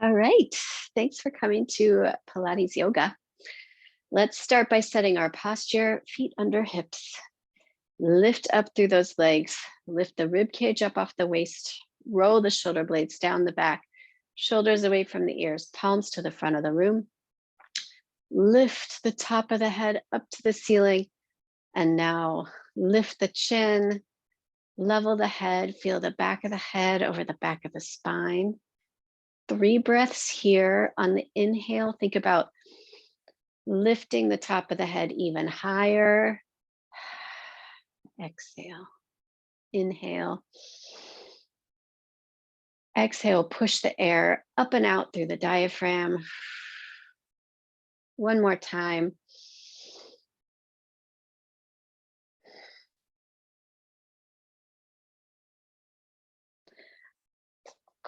All right. Thanks for coming to Pilates Yoga. Let's start by setting our posture, feet under hips. Lift up through those legs. Lift the rib cage up off the waist. Roll the shoulder blades down the back. Shoulders away from the ears, palms to the front of the room. Lift the top of the head up to the ceiling. And now lift the chin, level the head, feel the back of the head over the back of the spine. 3 breaths here. On the inhale, think about lifting the top of the head even higher. Exhale. Inhale. Exhale, push the air up and out through the diaphragm. One more time.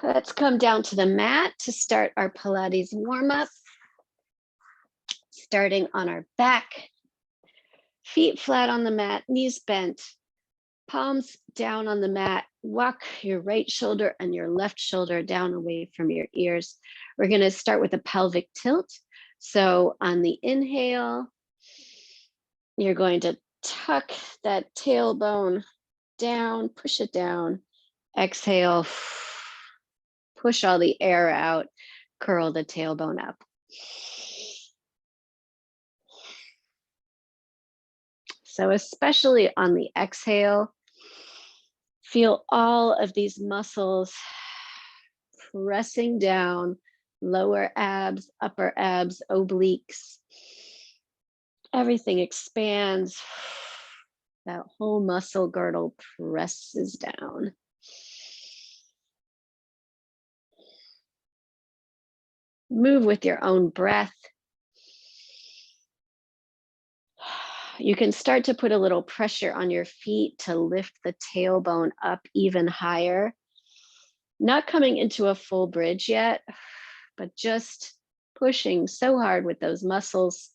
Let's come down to the mat to start our Pilates warm-up. Starting on our back, feet flat on the mat, knees bent, palms down on the mat. Walk your right shoulder and your left shoulder down away from your ears. We're going to start with a pelvic tilt. So on the inhale, you're going to tuck that tailbone down, push it down. Exhale, push all the air out, curl the tailbone up. So especially on the exhale, feel all of these muscles pressing down, lower abs, upper abs, obliques. Everything expands. That whole muscle girdle presses down. Move with your own breath. You can start to put a little pressure on your feet to lift the tailbone up even higher. Not coming into a full bridge yet, but just pushing so hard with those muscles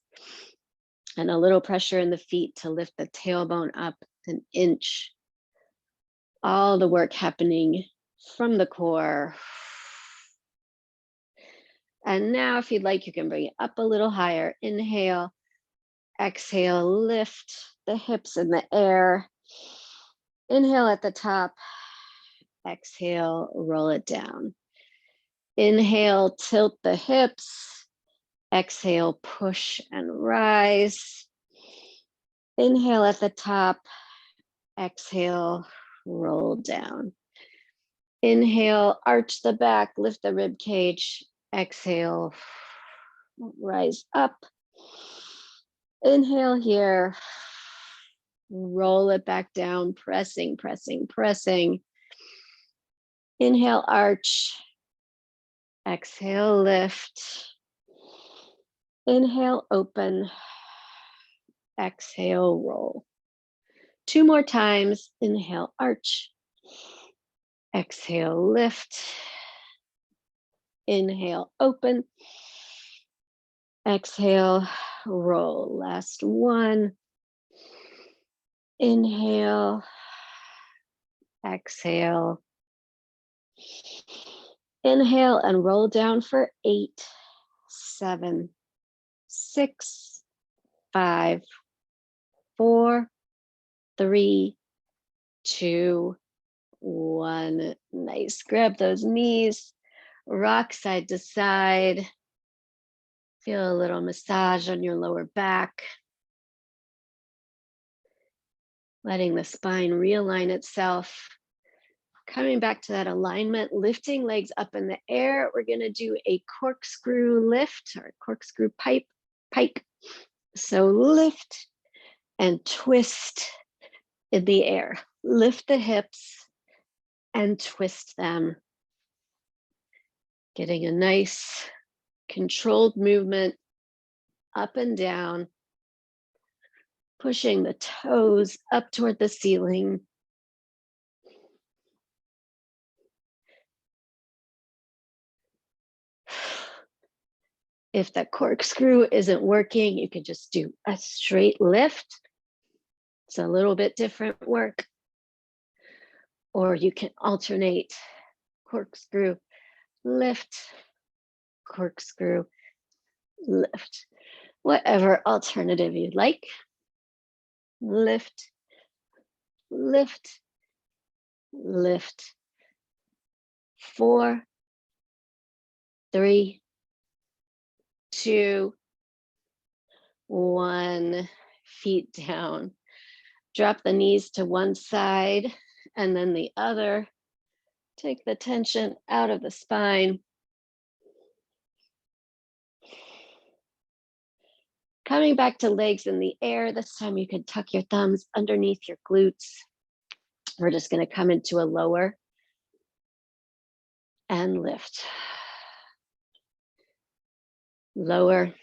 and a little pressure in the feet to lift the tailbone up an inch. All the work happening from the core. And now if you'd like, you can bring it up a little higher. Inhale, exhale, lift the hips in the air. Inhale at the top, exhale, roll it down. Inhale, tilt the hips. Exhale, push and rise. Inhale at the top. Exhale, roll down. Inhale, arch the back, lift the rib cage. Exhale, rise up. Inhale here. Roll it back down, pressing, pressing, pressing. Inhale, arch. Exhale, lift. Inhale, open. Exhale, roll. 2 more times. Inhale, arch. Exhale, lift. Inhale, open. Exhale, roll. Last one. Inhale. Exhale. Inhale and roll down for 8, 7, 6, 5, 4, 3, 2, 1. Nice. Grab those knees, rock side to side. Feel a little massage on your lower back. Letting the spine realign itself. Coming back to that alignment, lifting legs up in the air. We're going to do a corkscrew lift or corkscrew pike. So lift and twist in the air. Lift the hips and twist them. Getting a nice controlled movement up and down. Pushing the toes up toward the ceiling. If the corkscrew isn't working, you can just do a straight lift. It's a little bit different work. Or you can alternate corkscrew, lift, corkscrew, lift. Whatever alternative you'd like. Lift, lift, lift. 4, 3, 2, 1. Feet down. Drop the knees to one side and then the other. Take the tension out of the spine. Coming back to legs in the air. This time you can tuck your thumbs underneath your glutes. We're just going to come into a lower and lift. Lower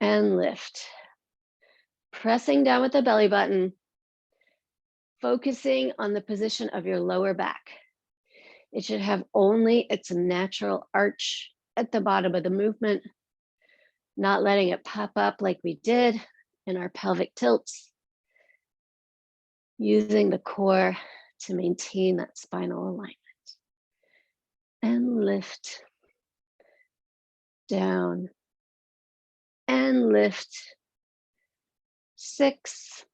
and lift. Pressing down with the belly button, focusing on the position of your lower back. It should have only its natural arch at the bottom of the movement, not letting it pop up like we did in our pelvic tilts. Using the core to maintain that spinal alignment. And lift. Down. And lift. 6.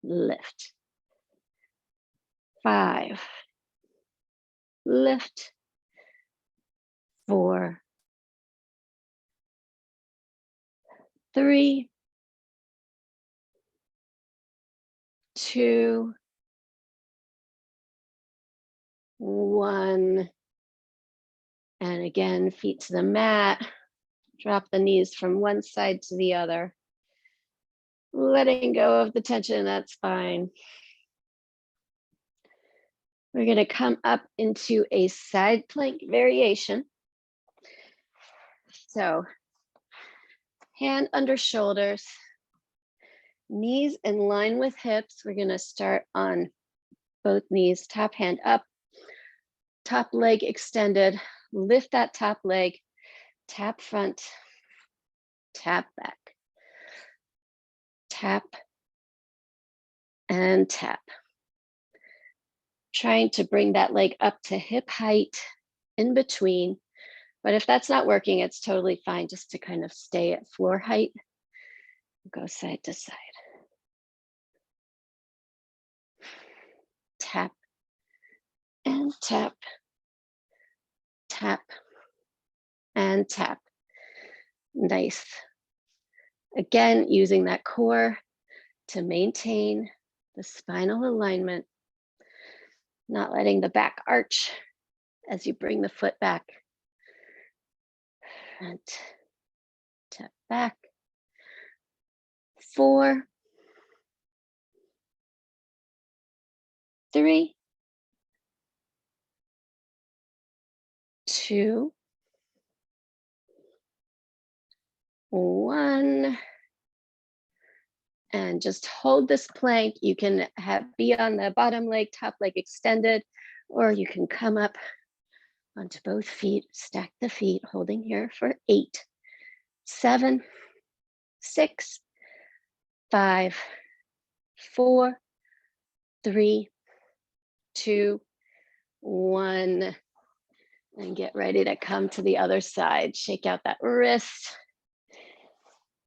Lift. 5. Lift. 4. 3. 2. 1. And again, feet to the mat. Drop the knees from one side to the other. Letting go of the tension in that spine. We're going to come up into a side plank variation. So, hand under shoulders, knees in line with hips. We're going to start on both knees, top hand up, top leg extended. Lift that top leg, tap front, tap back, tap, and tap. Trying to bring that leg up to hip height in between. But if that's not working, it's totally fine just to kind of stay at floor height. Go side to side. Tap and tap, tap and tap. Nice. Again, using that core to maintain the spinal alignment, not letting the back arch as you bring the foot back. And tap back. 4, 3, 2, 1. And just hold this plank. You can be on the bottom leg, top leg extended, or you can come up onto both feet, stack the feet, holding here for 8, 7, 6, 5, 4, 3, 2, 1. And get ready to come to the other side. Shake out that wrist.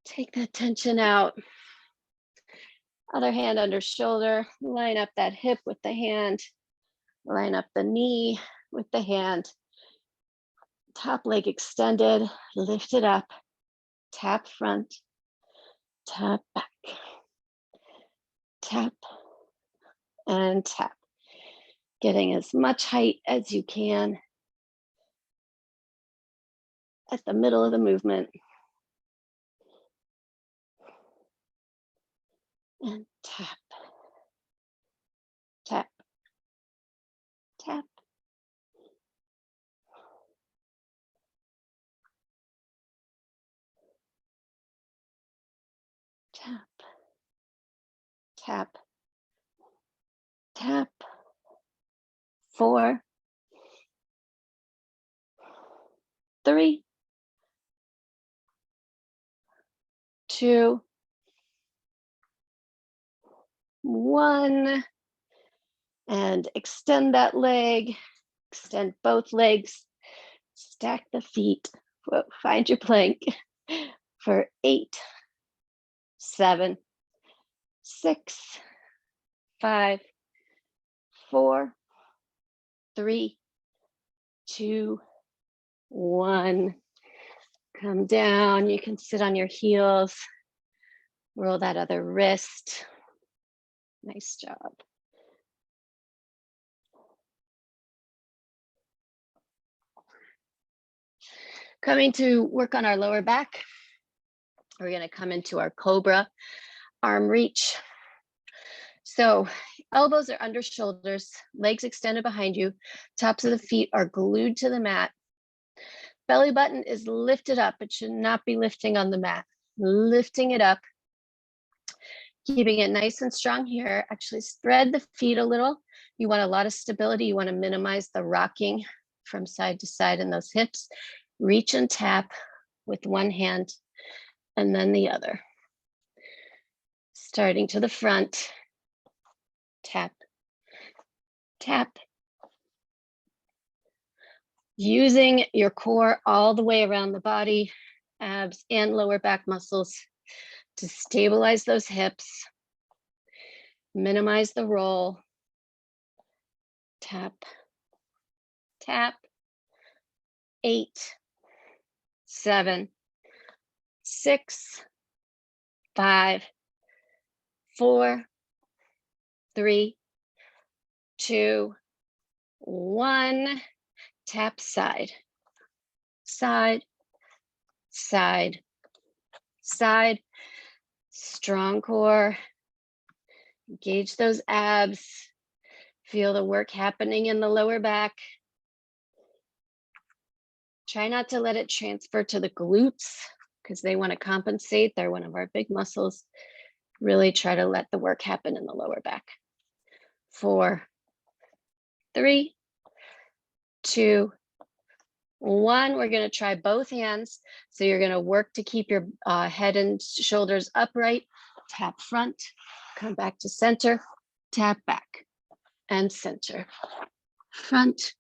Take that tension out. Other hand under shoulder. Line up that hip with the hand. Line up the knee with the hand. Top leg extended. Lift it up. Tap front. Tap back. Tap and tap. Getting as much height as you can at the middle of the movement. And tap, tap, tap. Tap, tap, tap. 4, 3, 2, 1. And extend that leg. Extend both legs, stack the feet. Whoa, find your plank for 8, 7, 6, 5, 4, 3, 2, 1. Come down. You can sit on your heels. Roll that other wrist. Nice job. Coming to work on our lower back. We're going to come into our cobra arm reach. So elbows are under shoulders, legs extended behind you, tops of the feet are glued to the mat. Belly button is lifted up. It should not be lifting on the mat. Lifting it up, keeping it nice and strong here. Actually spread the feet a little. You want a lot of stability. You want to minimize the rocking from side to side in those hips. Reach and tap with one hand and then the other. Starting to the front, tap, tap. Using your core all the way around the body, abs and lower back muscles to stabilize those hips, minimize the roll, tap, tap, 8, 7, 6, 5, 4, 3, 2, 1. Tap side, side, side, side. Strong core. Engage those abs. Feel the work happening in the lower back. Try not to let it transfer to the glutes because they want to compensate. They're one of our big muscles. Really try to let the work happen in the lower back. 4, 3, 2, 1. We're going to try both hands. So you're going to work to keep your head and shoulders upright. Tap front, come back to center, tap back and center. Front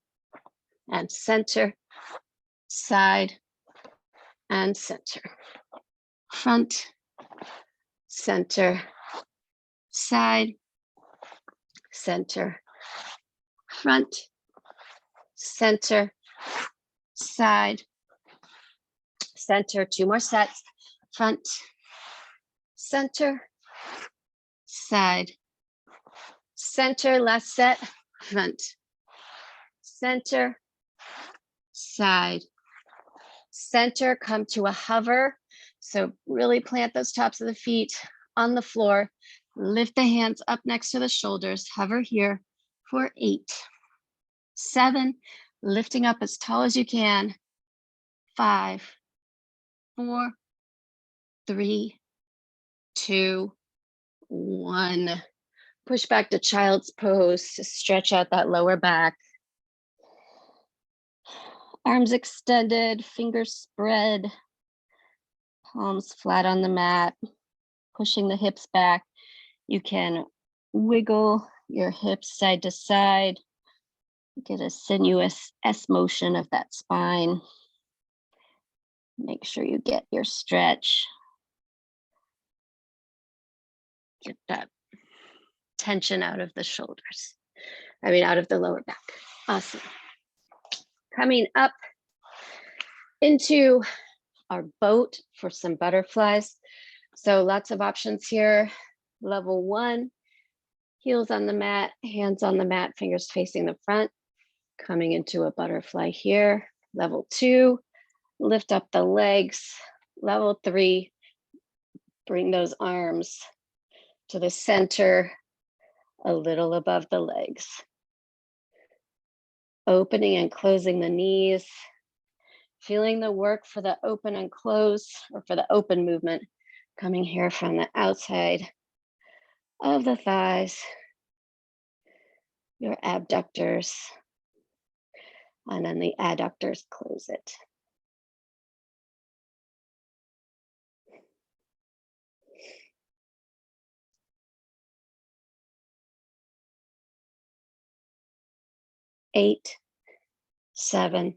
and center, side and center. Front, center, side, center. Front, center, side, center. 2 more sets. Front, center, side, center. Last set. Front, center, side, center. Come to a hover. So really plant those tops of the feet on the floor. Lift the hands up next to the shoulders. Hover here for 8, 7, lifting up as tall as you can. 5, 4, 3, 2, 1. Push back to child's pose to stretch out that lower back. Arms extended, fingers spread, palms flat on the mat, pushing the hips back. You can wiggle your hips side to side, get a sinuous S motion of that spine. Make sure you get your stretch. Get that tension out of the shoulders. Out of the lower back. Awesome. Coming up into our boat for some butterflies. So lots of options here. Level 1, heels on the mat, hands on the mat, fingers facing the front. Coming into a butterfly here. Level 2, lift up the legs. Level 3, bring those arms to the center, a little above the legs. Opening and closing the knees. Feeling the work for the open and close, or for the open movement, coming here from the outside of the thighs, your abductors, and then the adductors close it. Eight, 7,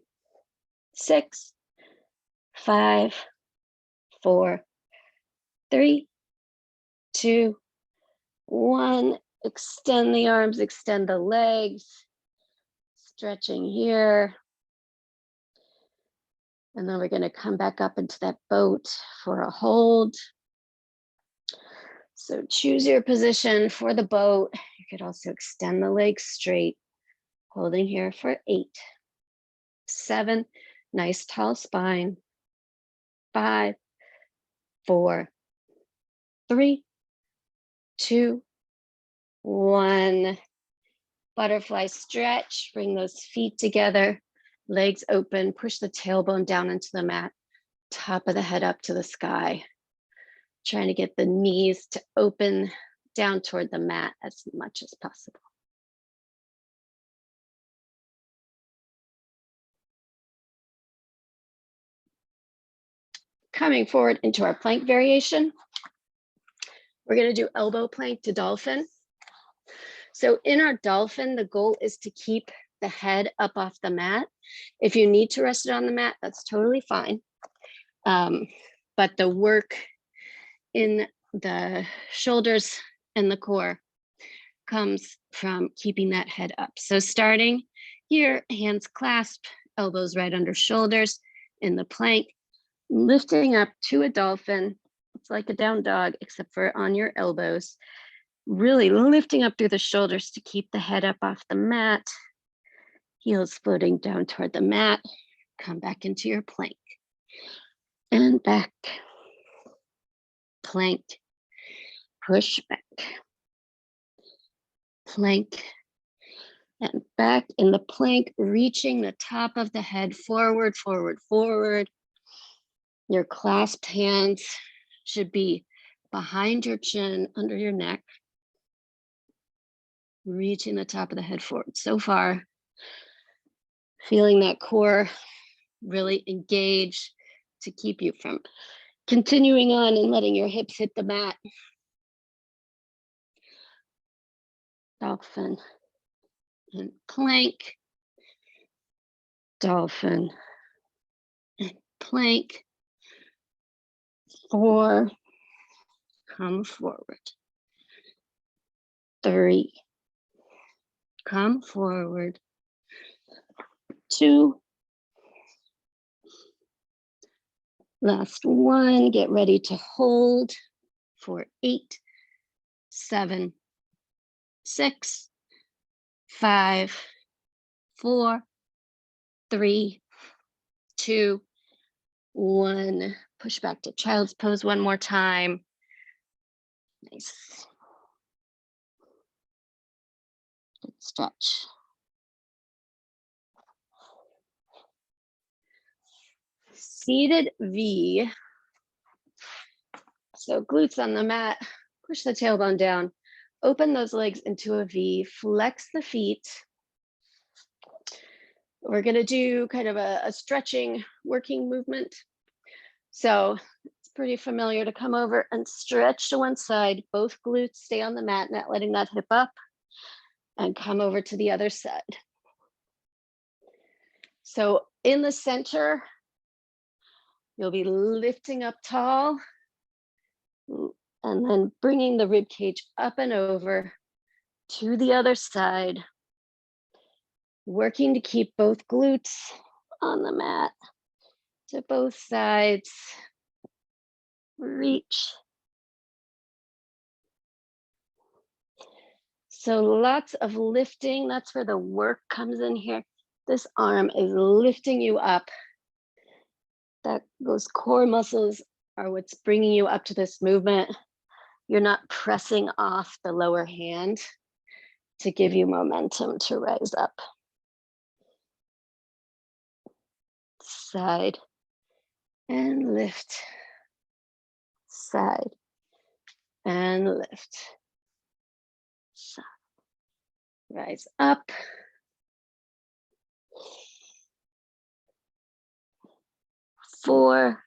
6, 5, 4, 3, 2, 1. Extend the arms, extend the legs, stretching here. And then we're going to come back up into that boat for a hold. So choose your position for the boat. You could also extend the legs straight, holding here for 8, 7, nice tall spine, 5, 4, 3, 2, 1. Butterfly stretch, bring those feet together, legs open, push the tailbone down into the mat, top of the head up to the sky. Trying to get the knees to open down toward the mat as much as possible. Coming forward into our plank variation. We're going to do elbow plank to dolphin. So in our dolphin, the goal is to keep the head up off the mat. If you need to rest it on the mat, that's totally fine. But the work in the shoulders and the core comes from keeping that head up. So starting here, hands clasped, elbows right under shoulders in the plank, lifting up to a dolphin. It's like a down dog, except for on your elbows. Really lifting up through the shoulders to keep the head up off the mat. Heels floating down toward the mat. Come back into your plank. And back. Plank. Push back. Plank. And back in the plank, reaching the top of the head forward, forward, forward. Your clasped hands should be behind your chin, under your neck. Reaching the top of the head forward. So far, feeling that core really engage to keep you from continuing on and letting your hips hit the mat. Dolphin and plank. Dolphin and plank. 4, come forward. 3, come forward. 2, last 1, get ready to hold for 8, 7, 6, 5, 4, 3, 2, 1. Push back to child's pose one more time. Nice. Good stretch. Seated V. So glutes on the mat, push the tailbone down, open those legs into a V, flex the feet. We're gonna do kind of a stretching working movement. So it's pretty familiar to come over and stretch to one side, both glutes stay on the mat, not letting that hip up, and come over to the other side. So in the center, you'll be lifting up tall and then bringing the rib cage up and over to the other side, working to keep both glutes on the mat to both sides. Reach. So lots of lifting. That's where the work comes in here. This arm is lifting you up. Those core muscles are what's bringing you up to this movement. You're not pressing off the lower hand to give you momentum to rise up. Side and lift. Side and lift. Side. Rise up. Four,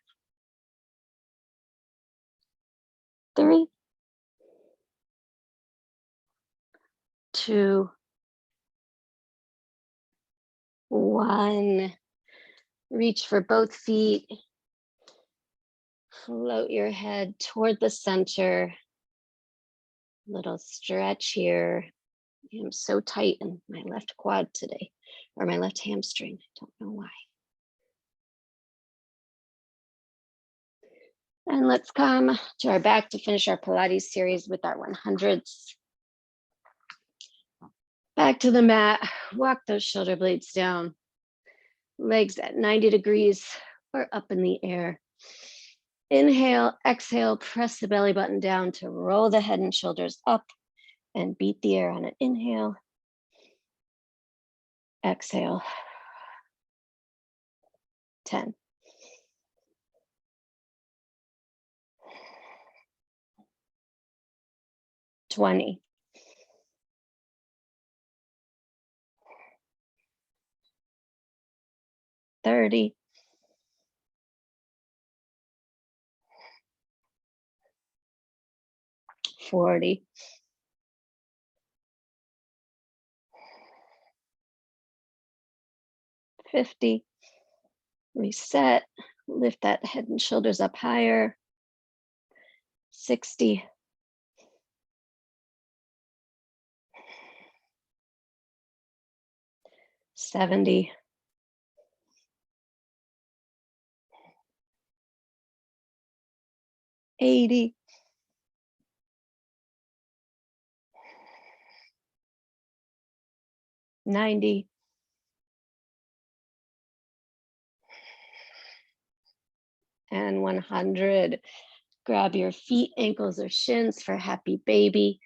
3, 2, 1. Reach for both feet. Float your head toward the center. Little stretch here. I'm so tight in my left quad today, or my left hamstring. I don't know why. And let's come to our back to finish our Pilates series with our 100s. Back to the mat, walk those shoulder blades down. Legs at 90 degrees or up in the air. Inhale, exhale, press the belly button down to roll the head and shoulders up and beat the air on an inhale. Exhale. 10. 20. 30. 40. 50. Reset. Lift that head and shoulders up higher. 60. 70. 80. 90. And 100. Grab your feet, ankles, or shins for happy baby.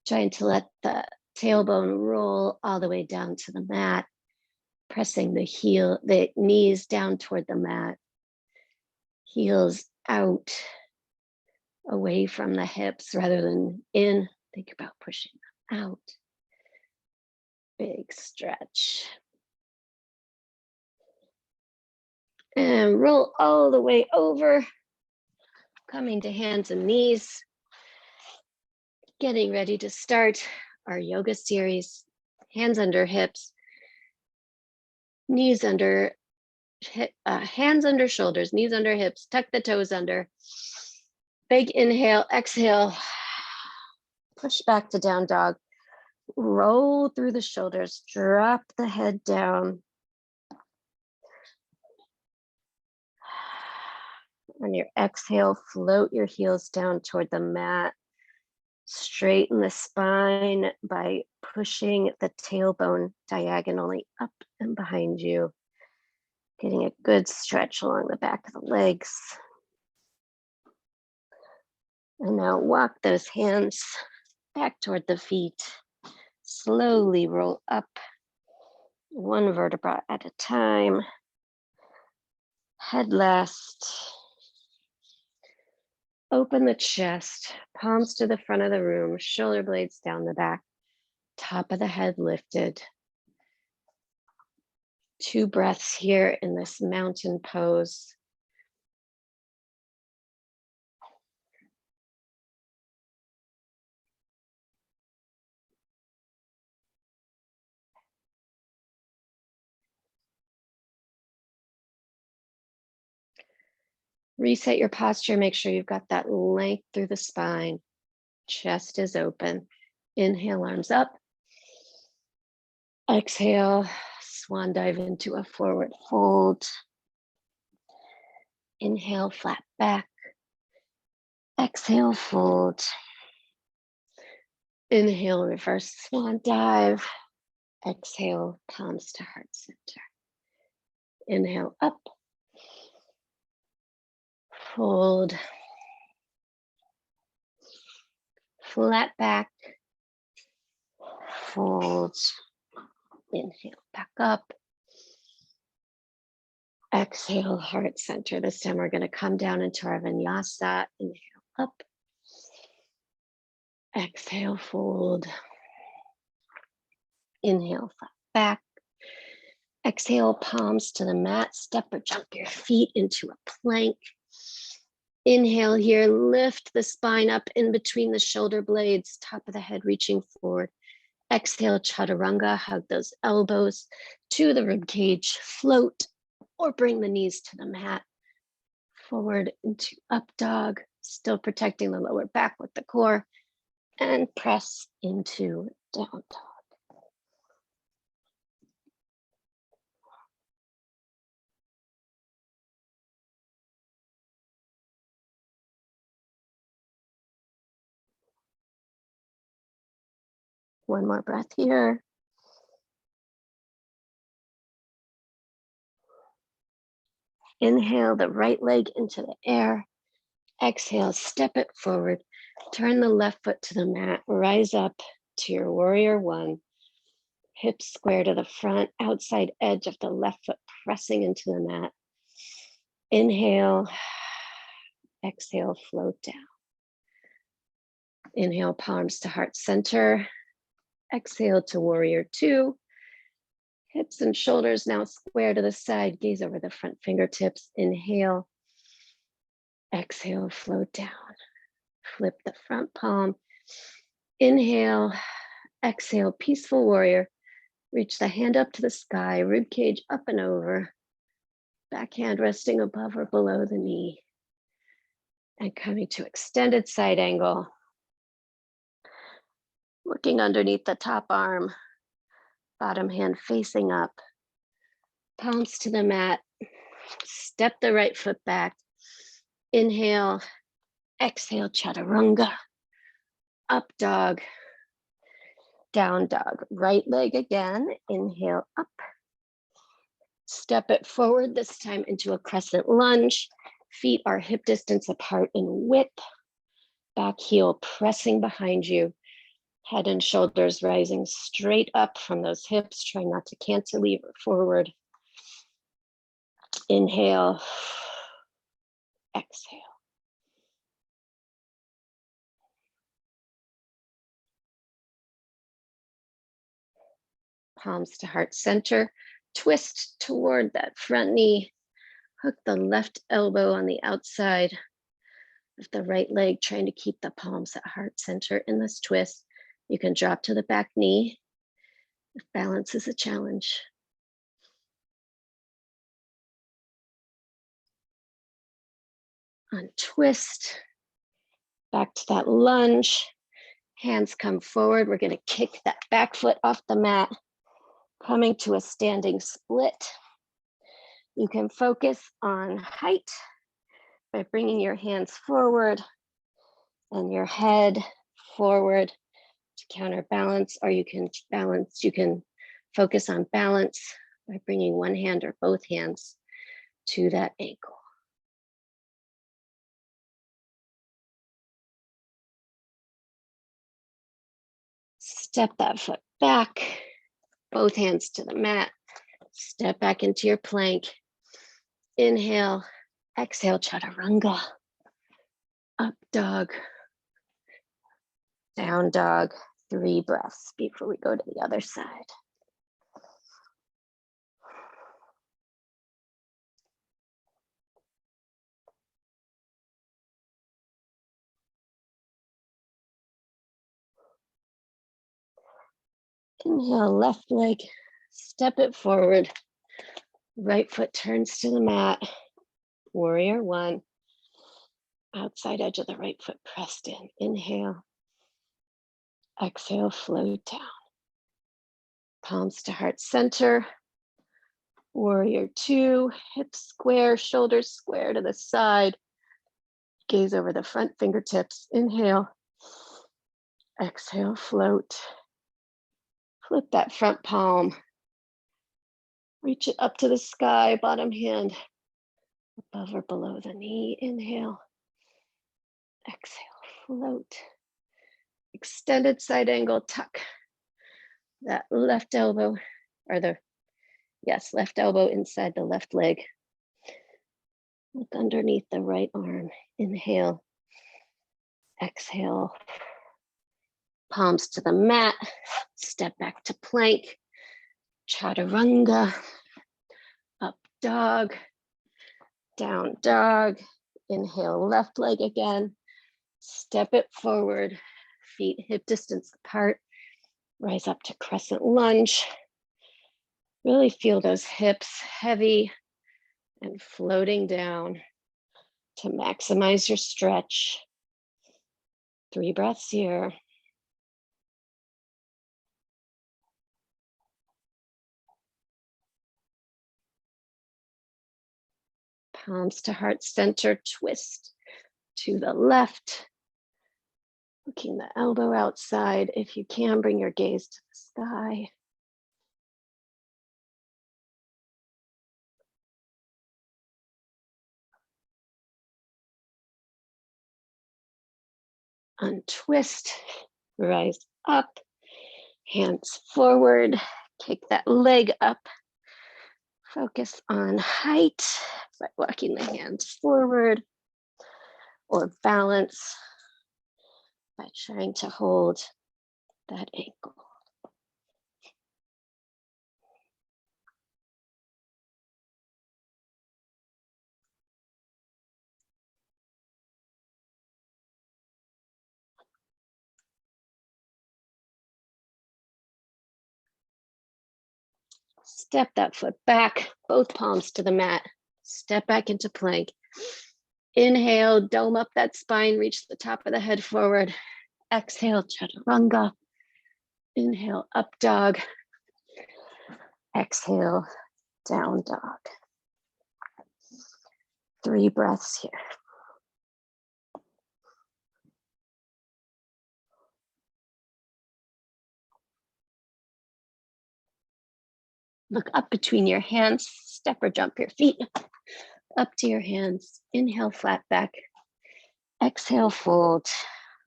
Trying to let the tailbone roll all the way down to the mat. Pressing the knees down toward the mat. Heels out, away from the hips rather than in. Think about pushing them out. Big stretch. And roll all the way over. Coming to hands and knees. Getting ready to start our yoga series. Hands under hips. Knees under, hands under shoulders, knees under hips. Tuck the toes under. Big inhale, exhale. Push back to down dog. Roll through the shoulders. Drop the head down. On your exhale, float your heels down toward the mat. Straighten the spine by pushing the tailbone diagonally up and behind you. Getting a good stretch along the back of the legs. And now walk those hands back toward the feet. Slowly roll up, one vertebra at a time. Head last. Open the chest, palms to the front of the room, shoulder blades down the back, top of the head lifted. 2 breaths here in this mountain pose. Reset your posture, make sure you've got that length through the spine. Chest is open. Inhale, arms up. Exhale, swan dive into a forward fold. Inhale, flat back. Exhale, fold. Inhale, reverse swan dive. Exhale, palms to heart center. Inhale, up. Fold. Flat back. Fold. Inhale, back up. Exhale, heart center. This time we're going to come down into our vinyasa. Inhale, up. Exhale, fold. Inhale, flat back. Exhale, palms to the mat. Step or jump your feet into a plank. Inhale here, lift the spine up in between the shoulder blades, top of the head reaching forward. Exhale, chaturanga, hug those elbows to the rib cage, float or bring the knees to the mat. Forward into up dog, still protecting the lower back with the core, and press into down dog. One more breath here. Inhale the right leg into the air. Exhale, step it forward. Turn the left foot to the mat. Rise up to your warrior one. Hips square to the front, outside edge of the left foot pressing into the mat. Inhale, exhale, float down. Inhale, palms to heart center. Exhale to warrior two. Hips and shoulders now square to the side, gaze over the front fingertips. Inhale, exhale, float down. Flip the front palm. Inhale, exhale, peaceful warrior. Reach the hand up to the sky, rib cage up and over. Back hand resting above or below the knee. And coming to extended side angle. Looking underneath the top arm. Bottom hand facing up. Palms to the mat. Step the right foot back. Inhale, exhale, chaturanga. Up dog, down dog. Right leg again. Inhale, up. Step it forward, this time into a crescent lunge. Feet are hip distance apart in width. Back heel pressing behind you. Head and shoulders rising straight up from those hips. Try not to cantilever forward. Inhale, exhale. Palms to heart center. Twist toward that front knee. Hook the left elbow on the outside of the right leg, trying to keep the palms at heart center in this twist. You can drop to the back knee if balance is a challenge. Untwist, back to that lunge. Hands come forward. We're going to kick that back foot off the mat, coming to a standing split. You can focus on height by bringing your hands forward and your head forward to counterbalance, or you can focus on balance by bringing one hand or both hands to that ankle. Step that foot back, both hands to the mat. Step back into your plank. Inhale, exhale, chaturanga. Up dog, down dog. 3 breaths before we go to the other side. Inhale, left leg, step it forward. Right foot turns to the mat. Warrior one. Outside edge of the right foot pressed in. Inhale. Exhale, float down. Palms to heart center. Warrior two. Hips square, shoulders square to the side. Gaze over the front fingertips. Inhale. Exhale, float. Flip that front palm. Reach it up to the sky, bottom hand above or below the knee. Inhale. Exhale, float. Extended side angle, tuck that left elbow, or left elbow inside the left leg. Look underneath the right arm. Inhale. Exhale. Palms to the mat. Step back to plank. Chaturanga. Up dog. Down dog. Inhale, left leg again. Step it forward. Feet hip distance apart. Rise up to crescent lunge. Really feel those hips heavy and floating down to maximize your stretch. 3 breaths here. Palms to heart center, twist to the left. Looking the elbow outside. If you can, bring your gaze to the sky. Untwist, rise up, hands forward, kick that leg up. Focus on height by walking the hands forward, or balance by trying to hold that ankle. Step that foot back, both palms to the mat. Step back into plank. Inhale, dome up that spine, reach the top of the head forward. Exhale, chaturanga. Inhale, up dog. Exhale, down dog. 3 breaths here. Look up between your hands, step or jump your feet up to your hands. Inhale, flat back. Exhale, fold.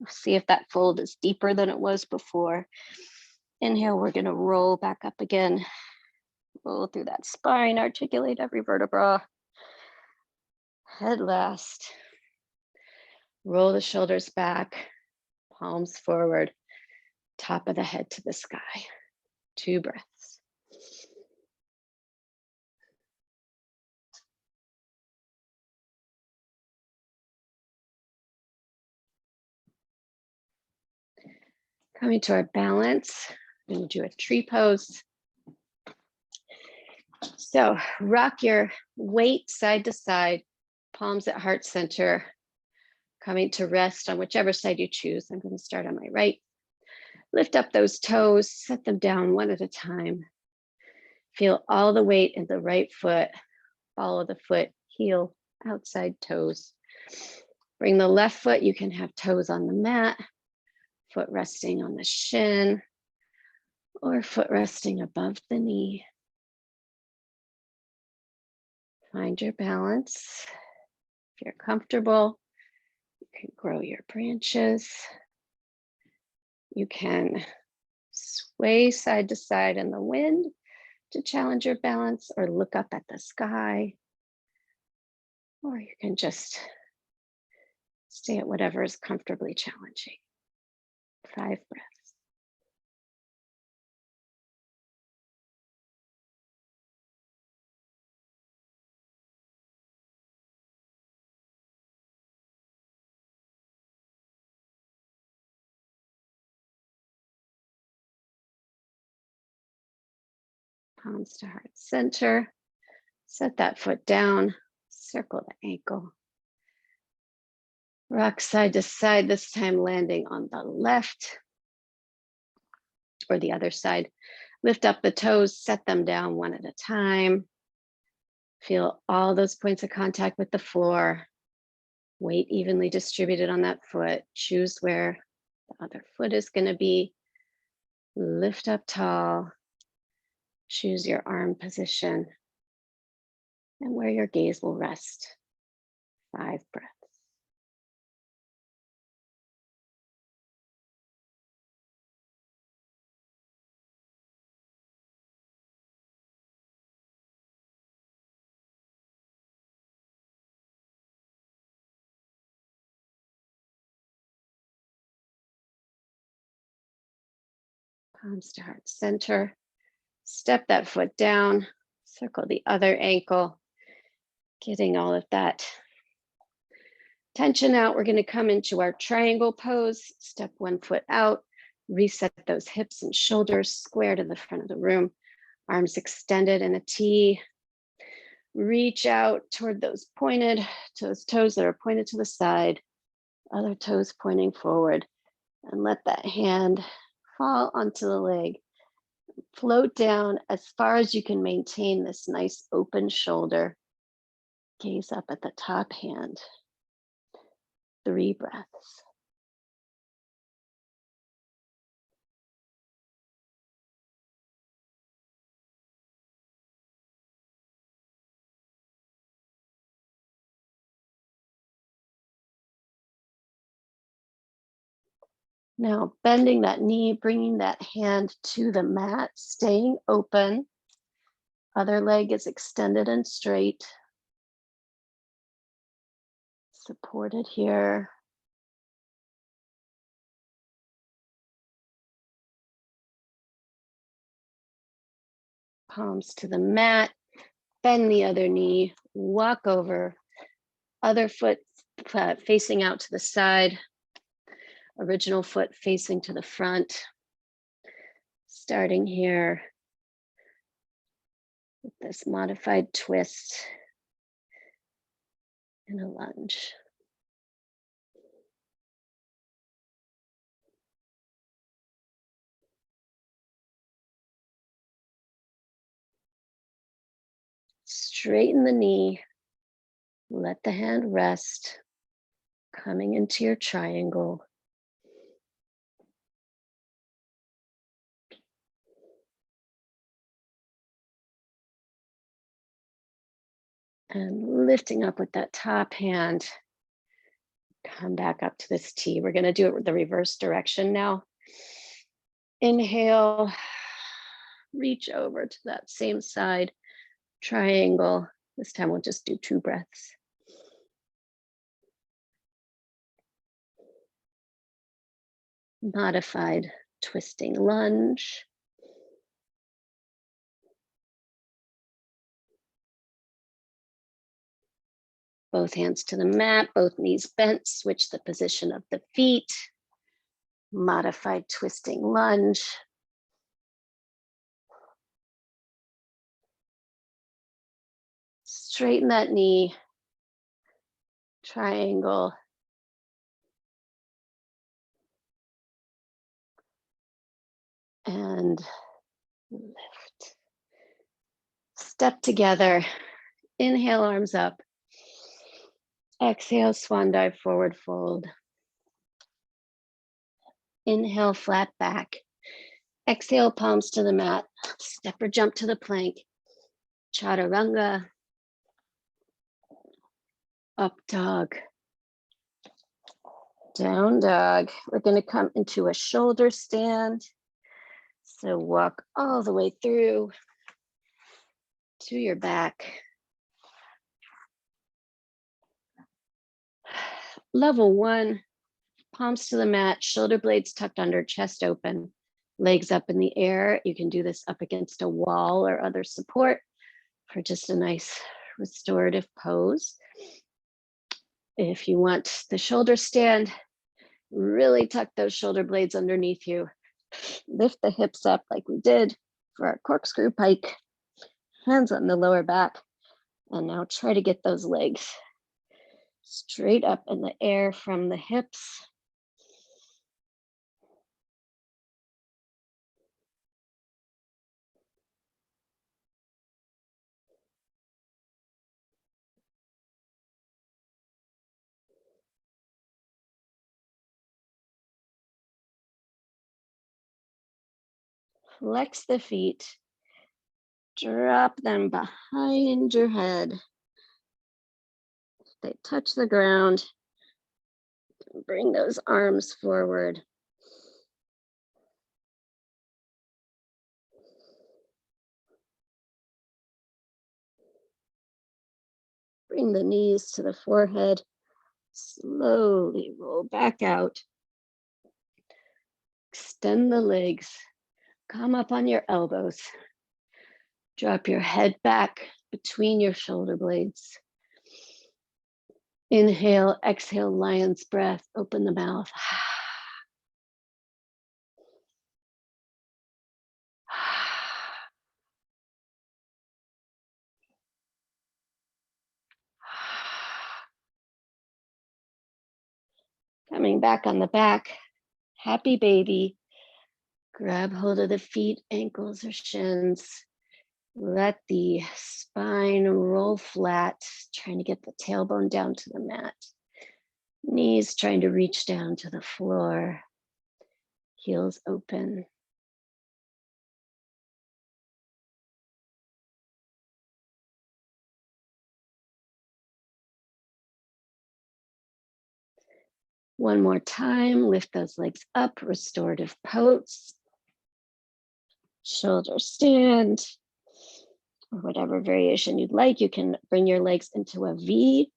See if that fold is deeper than it was before. Inhale, we're gonna roll back up again. Roll through that spine, articulate every vertebra. Head last. Roll the shoulders back, palms forward, top of the head to the sky. 2 breaths. Coming to our balance, we're going to do a tree pose. So rock your weight side to side, palms at heart center, coming to rest on whichever side you choose. I'm going to start on my right. Lift up those toes, set them down one at a time. Feel all the weight in the right foot. Follow the foot, heel, outside toes. Bring the left foot, you can have toes on the mat, foot resting on the shin, or foot resting above the knee. Find your balance. If you're comfortable, you can grow your branches. You can sway side to side in the wind to challenge your balance, or look up at the sky. Or you can just stay at whatever is comfortably challenging. 5 breaths. Palms to heart center. Set that foot down, circle the ankle. Rock side to side, this time landing on the left or the other side. Lift up the toes, set them down one at a time. Feel all those points of contact with the floor. Weight evenly distributed on that foot. Choose where the other foot is going to be. Lift up tall. Choose your arm position and where your gaze will rest. 5 breaths. Palms to heart center. Step that foot down, circle the other ankle, getting all of that tension out. We're going to come into our triangle pose. Step one foot out, Reset those hips and shoulders square to the front of the room. Arms extended in a T. Reach out toward those toes that are pointed to the side, other toes pointing forward, and let that hand fall onto the leg. Float down as far as you can maintain this nice open shoulder. Gaze up at the top hand. 3 breaths. Now bending that knee, bringing that hand to the mat, staying open. Other leg is extended and straight. Supported here. Palms to the mat. Bend the other knee, walk over. Other foot facing out to the side. Original foot facing to the front. Starting here with this modified twist in a lunge. Straighten the knee. Let the hand rest. Coming into your triangle. And lifting up with that top hand. Come back up to this T. We're going to do it the reverse direction now. Inhale. Reach over to that same side. Triangle. This time we'll just do 2 breaths. Modified twisting lunge. Both hands to the mat, both knees bent, switch the position of the feet. Modified twisting lunge. Straighten that knee. Triangle. And lift. Step together. Inhale, arms up. Exhale, swan dive, forward fold. Inhale, flat back. Exhale, palms to the mat. Step or jump to the plank. Chaturanga. Up dog. Down dog. We're going to come into a shoulder stand. So walk all the way through to your back. Level 1, palms to the mat, shoulder blades tucked under, chest open, legs up in the air. You can do this up against a wall or other support for just a nice restorative pose. If you want the shoulder stand, really tuck those shoulder blades underneath you. Lift the hips up like we did for our corkscrew pike. Hands on the lower back. And now try to get those legs straight up in the air from the hips. Flex the feet. Drop them behind your head. They touch the ground. Bring those arms forward. Bring the knees to the forehead. Slowly roll back out. Extend the legs. Come up on your elbows. Drop your head back between your shoulder blades. Inhale, exhale, lion's breath. Open the mouth. Coming back on the back, happy baby. Grab hold of the feet, ankles, or shins. Let the spine roll flat, trying to get the tailbone down to the mat. Knees trying to reach down to the floor. Heels open. One more time, lift those legs up, restorative pose. Shoulder stand, or whatever variation you'd like. You can bring your legs into a V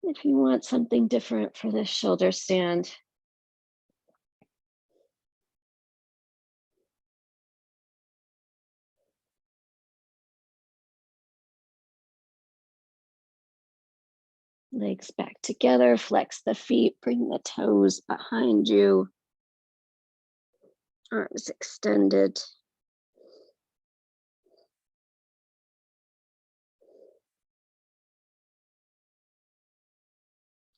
if you want something different for this shoulder stand. Legs back together, flex the feet, bring the toes behind you. Arms extended.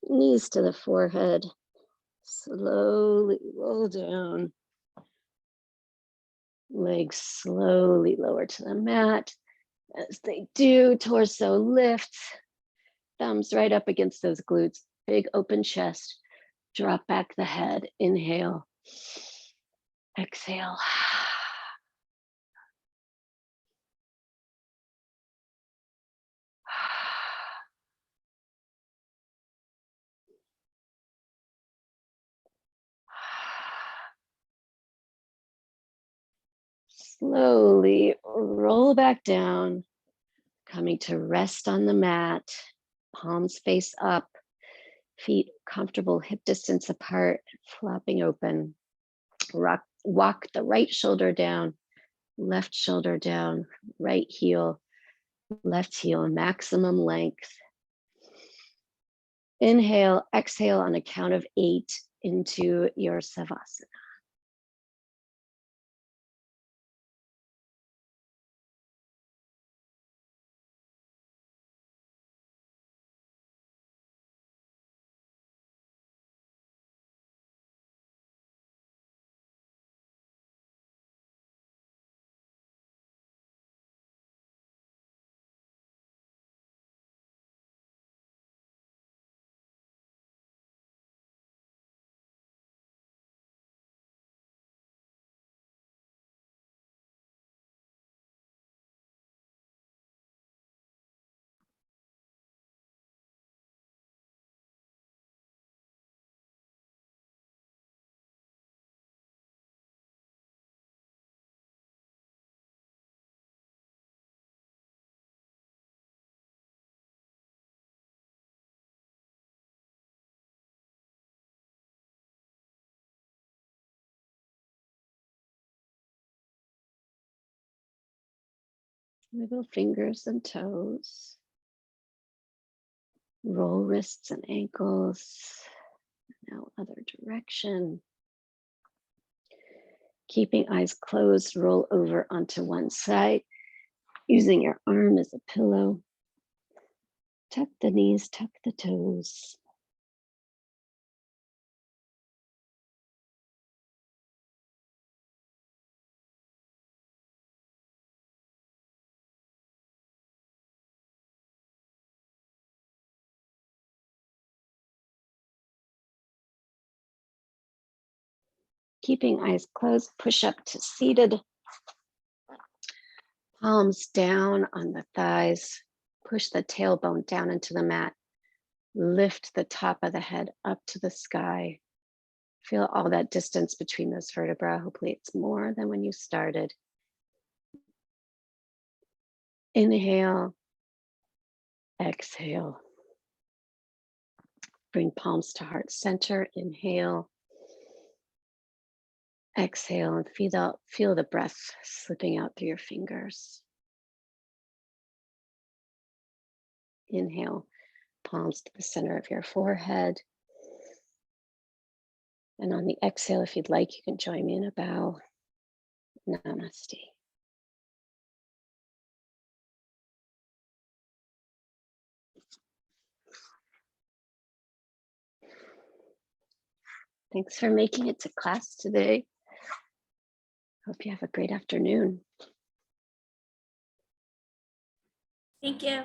Knees to the forehead. Slowly roll down. Legs slowly lower to the mat. As they do, torso lifts. Thumbs right up against those glutes. Big open chest. Drop back the head. Inhale. Exhale. Slowly roll back down, coming to rest on the mat, palms face up, feet comfortable hip distance apart, flopping open. Walk the right shoulder down, left shoulder down, right heel, left heel, maximum length. Inhale, exhale on a count of 8 into your Savasana. Wiggle fingers and toes. Roll wrists and ankles. Now other direction. Keeping eyes closed, roll over onto one side, using your arm as a pillow. Tuck the knees, tuck the toes. Keeping eyes closed, push up to seated. Palms down on the thighs. Push the tailbone down into the mat. Lift the top of the head up to the sky. Feel all that distance between those vertebrae. Hopefully it's more than when you started. Inhale, exhale. Bring palms to heart center. Inhale. Exhale and feel the breath slipping out through your fingers. Inhale, palms to the center of your forehead. And on the exhale, if you'd like, you can join me in a bow. Namaste. Thanks for making it to class today. Hope you have a great afternoon. Thank you.